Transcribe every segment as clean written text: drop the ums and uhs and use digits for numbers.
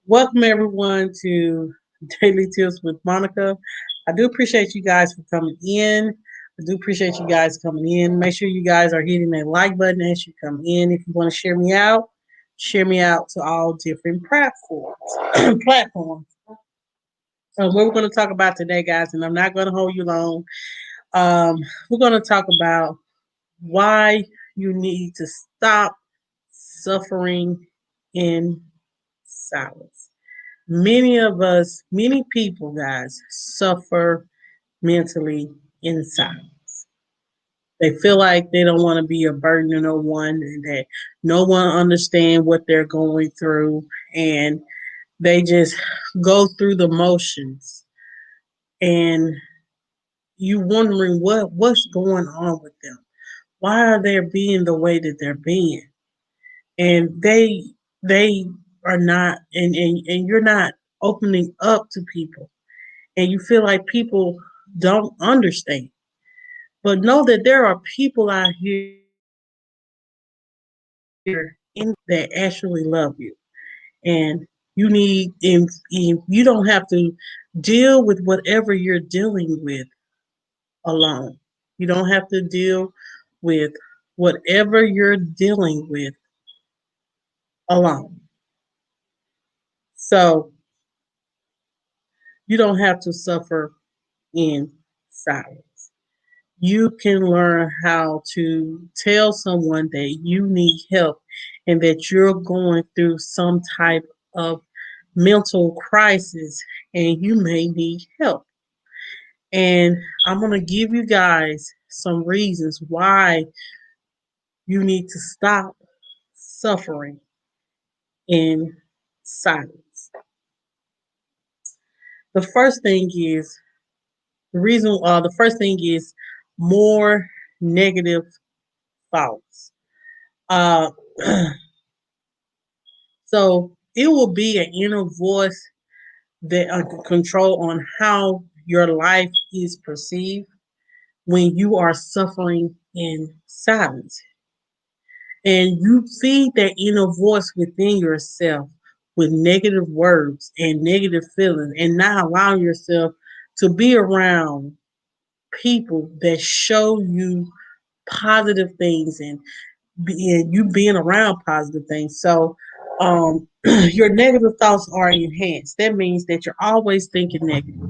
Welcome everyone to Daily Tips with Monica. I do appreciate you guys for coming in. I do appreciate you guys coming in. Make sure you guys are hitting that like button as you come in. If you want to share me out to all different platforms. platforms. What we're going to talk about today, guys, and I'm not going to hold you long. Um, we're going to talk about why you need to stop suffering in silence. Many people, guys, suffer mentally in silence. They feel like they don't want to be a burden to no one and that no one understands what they're going through. And they just go through the motions. And you wondering what's going on with them. Why are they being the way that they're being? And they are not and you're not opening up to people and you feel like people don't understand. But know that there are people out here that actually love you. And if you don't have to deal with whatever you're dealing with alone. You don't have to deal with whatever you're dealing with alone. So you don't have to suffer in silence. You can learn how to tell someone that you need help and that you're going through some type of mental crisis and you may need help. And I'm going to give you guys some reasons why you need to stop suffering in silence. The first thing is the first thing is more negative thoughts. Uh, So it will be an inner voice that control on how your life is perceived when you are suffering in silence. And you feed that inner voice within yourself with negative words and negative feelings and not allowing yourself to be around people that show you positive things and you being around positive things. So your negative thoughts are enhanced. That means that you're always thinking negative.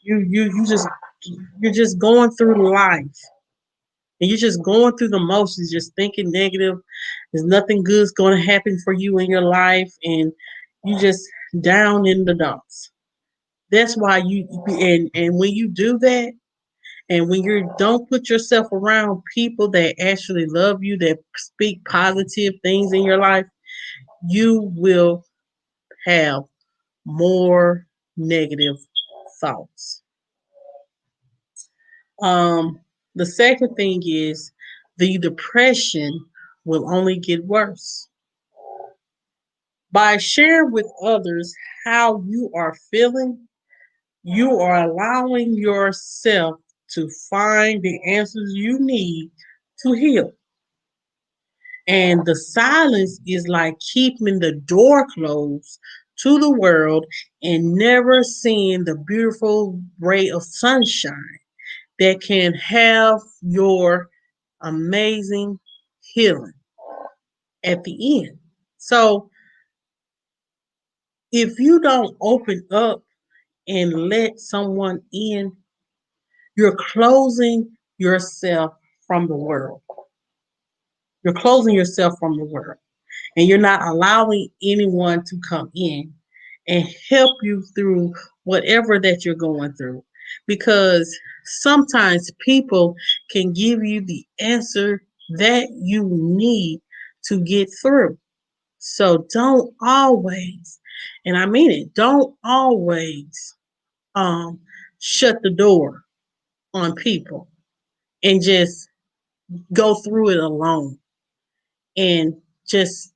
You just you're just going through life and you're just going through the motions, just thinking negative. There's nothing good's going to happen for you in your life, and you just down in the dumps. That's why and when you do that, and when you don't put yourself around people that actually love you, that speak positive things in your life, you will have more negative thoughts. The second thing is the depression will only get worse. By sharing with others how you are feeling, you are allowing yourself to find the answers you need to heal. And the silence is like keeping the door closed to the world and never seeing the beautiful ray of sunshine that can have your amazing healing at the end. So if you don't open up and let someone in, you're closing yourself from the world. You're closing yourself from the world. And you're not allowing anyone to come in and help you through whatever that you're going through. Because sometimes people can give you the answer that you need to get through. So don't always, and I mean it, don't always um, shut the door on people and just go through it alone and just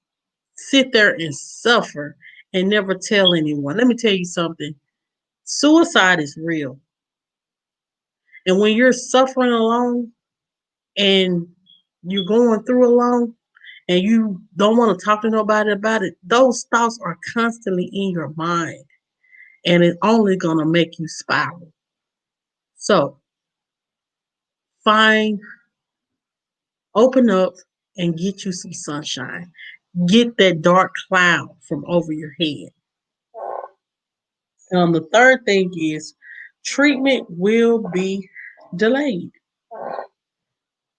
sit there and suffer and never tell anyone. Let me tell you something. Suicide is real. And when you're suffering alone and you're going through alone and you don't want to talk to nobody about it, those thoughts are constantly in your mind and it's only going to make you spiral. So find, open up, and get you some sunshine. Get that dark cloud from over your head. The third thing is treatment will be delayed.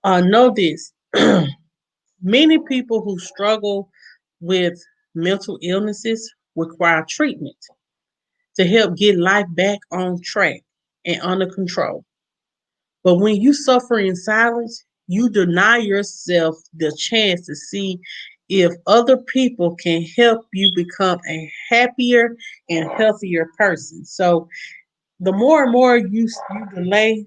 Know this. Many people who struggle with mental illnesses require treatment to help get life back on track and under control. But when you suffer in silence, you deny yourself the chance to see if other people can help you become a happier and healthier person. So the more and more you delay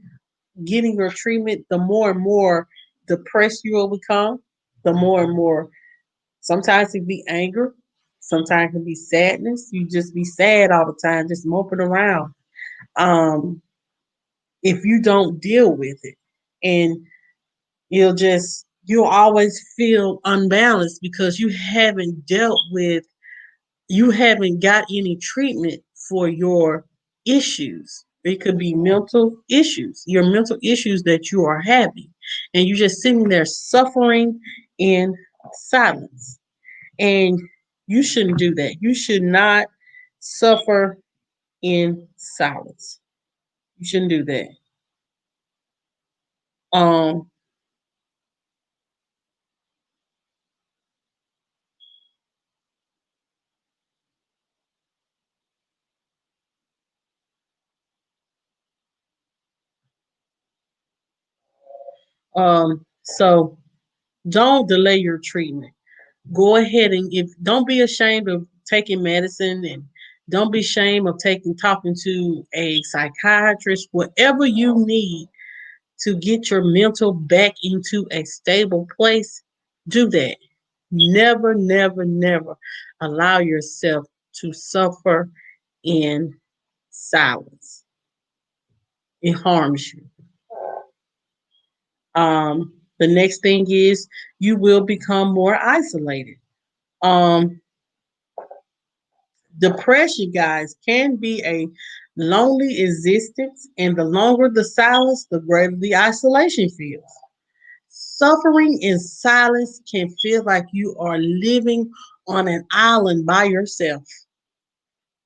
getting your treatment, the more and more depressed you will become, the more and more. Sometimes it be anger, sometimes it can be sadness. You just be sad all the time, just moping around. Um, if you don't deal with it, and you'll always feel unbalanced because you haven't got any treatment for your issues. It could be mental issues, your mental issues that you are having, and you're just sitting there suffering in silence. And you shouldn't do that. You should not suffer in silence. You shouldn't do that. Um, so don't delay your treatment. Go ahead and if don't be ashamed of taking medicine, and don't be ashamed of talking to a psychiatrist, whatever you need to get your mental back into a stable place. Do that. Never, never, never allow yourself to suffer in silence. It harms you. The next thing is you will become more isolated. Um, Depression, guys, can be a lonely existence, and the longer the silence, the greater the isolation feels. Suffering in silence can feel like you are living on an island by yourself.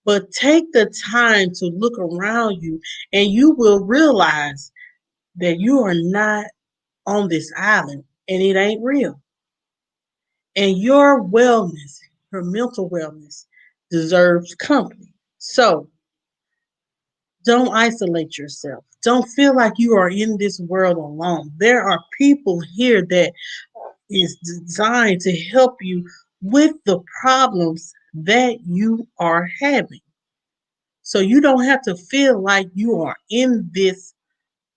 But take the time to look around you, and you will realize that you are not on this island and it ain't real. And your wellness, your mental wellness, deserves company. So don't isolate yourself. Don't feel like you are in this world alone. There are people here that is designed to help you with the problems that you are having. So you don't have to feel like you are in this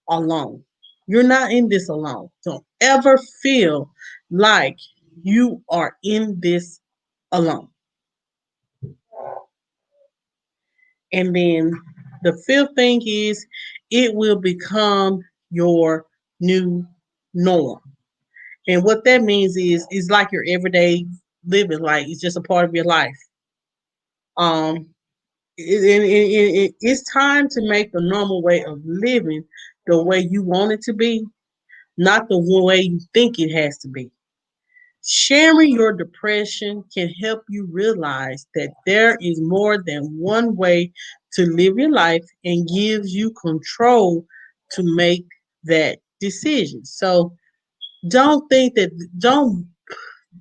alone. You're not in this alone. Don't ever feel like you are in this alone. And then the fifth thing is it will become your new norm. And what that means is like your everyday living, like it's just a part of your life. Um, it's time to make the normal way of living the way you want it to be, not the way you think it has to be. Sharing your depression can help you realize that there is more than one way to live your life and gives you control to make that decision. So don't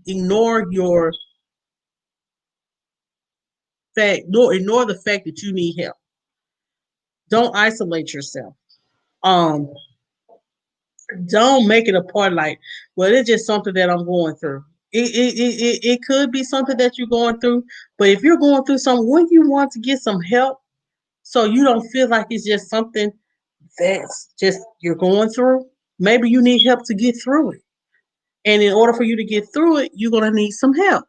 ignore your fact, nor ignore the fact that you need help. Don't isolate yourself. Um, don't make it a part like, well, it's just something that I'm going through. It could be something that you're going through, but if you're going through something, wouldn't you want to get some help so you don't feel like it's just something that's just you're going through? Maybe you need help to get through it. And in order for you to get through it, you're going to need some help.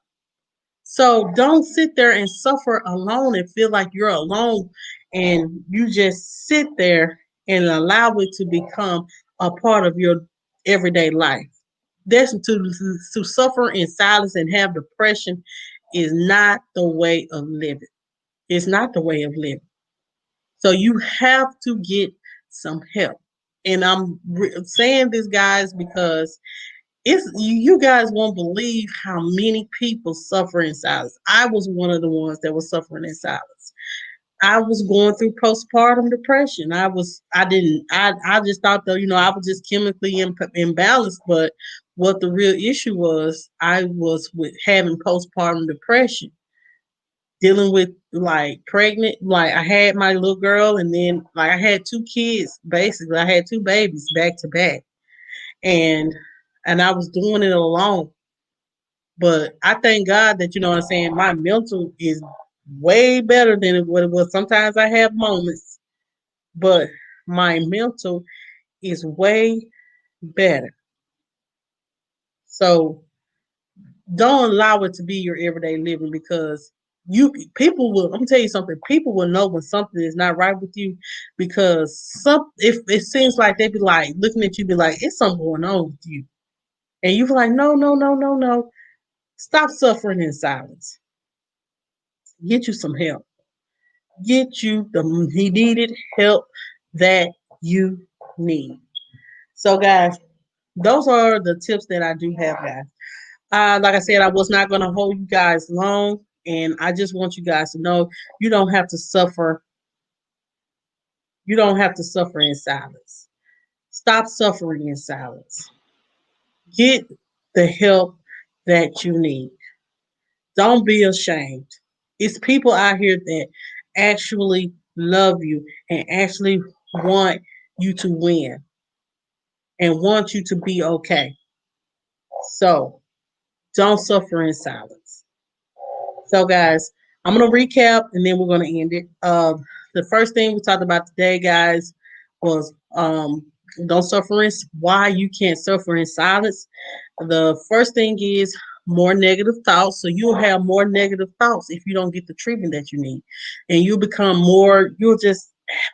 So don't sit there and suffer alone and feel like you're alone and you just sit there and allow it to become a part of your everyday life. That's to suffer in silence and have depression is not the way of living. It's not the way of living. So you have to get some help. And saying this, guys, because it's you guys won't believe how many people suffer in silence. I was one of the ones that was suffering in silence. I was going through postpartum depression. I just thought that, I was just chemically imbalanced, but what the real issue was, I was with having postpartum depression, dealing with like pregnant, like I had my little girl and then like I had two kids, basically. I had two babies back to back. And I was doing it alone. But I thank God that, what I'm saying, my mental is way better than what it was. Sometimes I have moments, but my mental is way better. So don't allow it to be your everyday living, because people will, I'm gonna tell you something, people will know when something is not right with you, because if it seems like they be like looking at you, be like, it's something going on with you. And you be like, no, no, no, no, no. Stop suffering in silence. Get you some help. Get you the needed help that you need. So, guys, those are the tips that I do have, guys. Like I said, I was not going to hold you guys long, and I just want you guys to know you don't have to suffer. You don't have to suffer in silence. Stop suffering in silence. Get the help that you need. Don't be ashamed. It's people out here that actually love you and actually want you to win and want you to be okay. So don't suffer in silence. So, guys, I'm going to recap and then we're going to end it. The first thing we talked about today, guys, was don't suffer in why you can't suffer in silence. The first thing is more negative thoughts. So you'll have more negative thoughts if you don't get the treatment that you need. And you'll just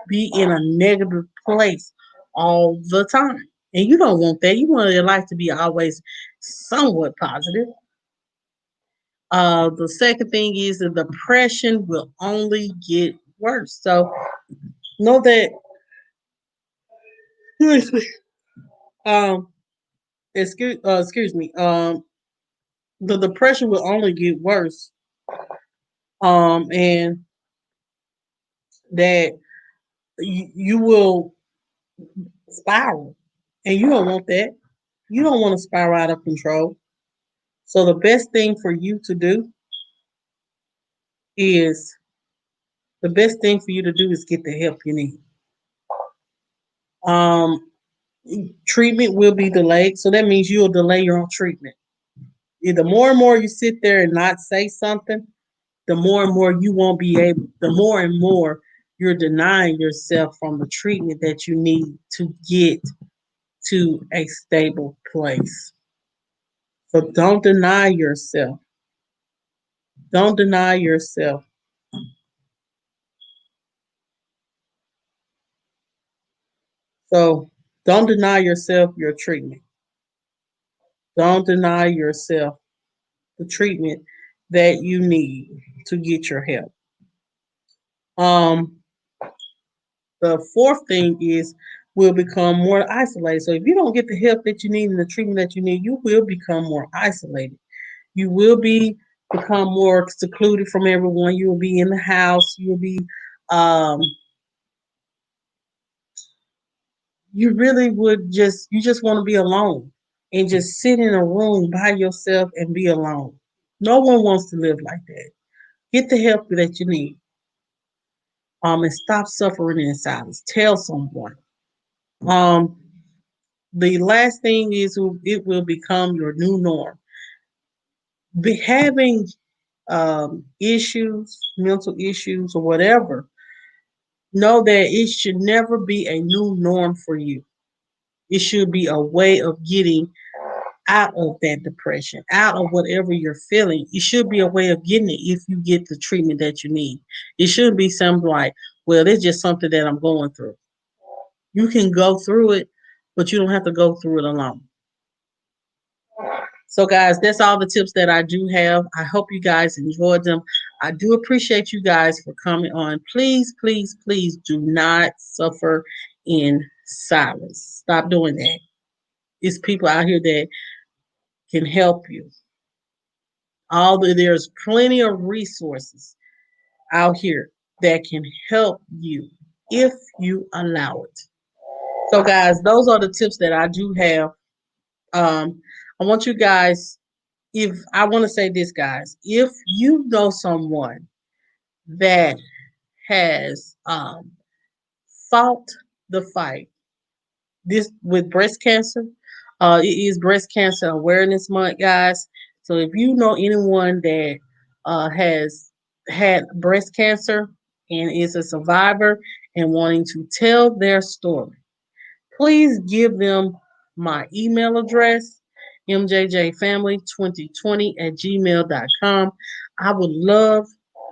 be in a negative place all the time. And you don't want that. You want your life to be always somewhat positive. The second thing is the depression will only get worse. So know that, um, excuse me, the depression will only get worse. And that you will spiral, and you don't want that. You don't want to spiral out of control. So is the best thing for you to do is get the help you need. Um, Treatment will be delayed, so that means you'll delay your own treatment. The more and more you sit there and not say something, the more and more you won't be able, the more and more you're denying yourself from the treatment that you need to get to a stable place. So don't deny yourself. Don't deny yourself. So don't deny yourself your treatment. Don't deny yourself the treatment that you need to get your help. Um, the fourth thing is will become more isolated. So if you don't get the help that you need and the treatment that you need, you will become more isolated. You will become more secluded from everyone. You will be in the house. You will be um, you really would just want to be alone and just sit in a room by yourself and be alone. No one wants to live like that. Get the help that you need. And stop suffering in silence. Tell someone. Um, the last thing is it will become your new norm. Be having issues, mental issues, or whatever. Know that it should never be a new norm for you. It should be a way of getting out of that depression, out of whatever you're feeling. It should be a way of getting it if you get the treatment that you need. It shouldn't be something like, well, it's just something that I'm going through. You can go through it, but you don't have to go through it alone. So, guys, that's all the tips that I do have. I hope you guys enjoyed them. I do appreciate you guys for coming on. Please, please, please do not suffer in silence. Stop doing that. It's people out here that can help you. There's plenty of resources out here that can help you if you allow it. So, guys, those are the tips that I do have. I want you guys, if I want to say this, guys, if you know someone that has fought the fight this with breast cancer, it is Breast Cancer Awareness Month, guys. So if you know anyone that has had breast cancer and is a survivor and wanting to tell their story, please give them my email address, mjjfamily2020@gmail.com. I would love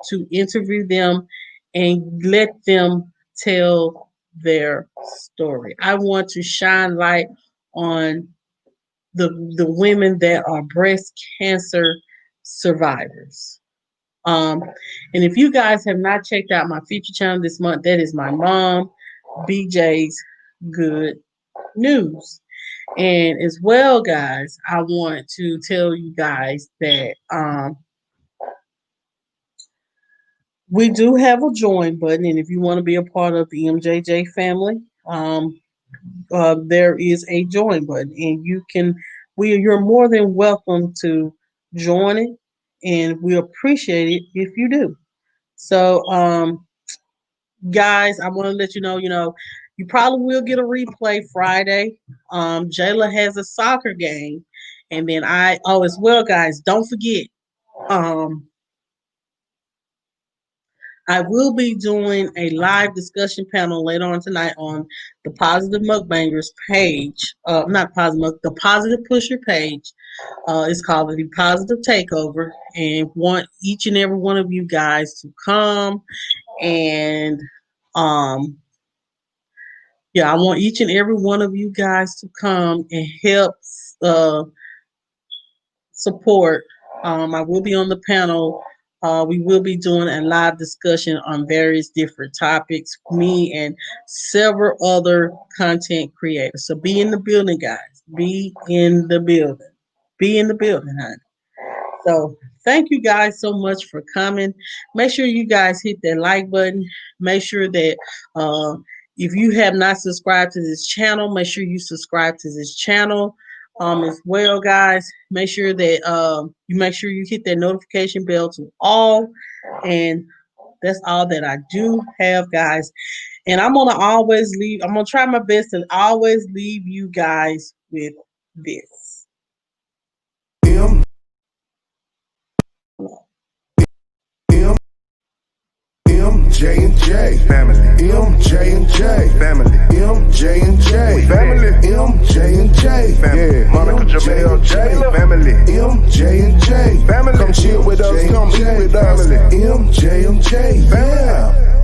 to interview them and let them tell their story. I want to shine light on the women that are breast cancer survivors. Um, and if you guys have not checked out my feature channel this month, that is my mom, BJ's Good News. And as well, guys, I want to tell you guys that we do have a join button, and if you want to be a part of the MJ&J family, there is a join button, and you're more than welcome to join it, and we appreciate it if you do. So, guys, I want to let you know, you probably will get a replay Friday. Jayla has a soccer game, and then as well, guys, don't forget, um, I will be doing a live discussion panel later on tonight on the Positive Mukbangers page. Not Positive the Positive Pusher page. It's called the Positive Takeover, and want each and every one of you guys to come and yeah, I want each and every one of you guys to come and help support. I will be on the panel. We will be doing a live discussion on various different topics, me and several other content creators. So be in the building, guys. Be in the building. Be in the building, honey. So thank you guys so much for coming. Make sure you guys hit that like button. Make sure that if you have not subscribed to this channel, make sure you subscribe to this channel as well, guys. Make sure that you hit that notification bell to all. And that's all that I do have, guys. And I'm gonna try my best to always leave you guys with this. MJ&J family, MJ&J family, MJ&J family, MJ&J family, yeah. Monica, Jamel, Jayla family, MJ&J family. Come chill with us, come eat with us, MJ&J family.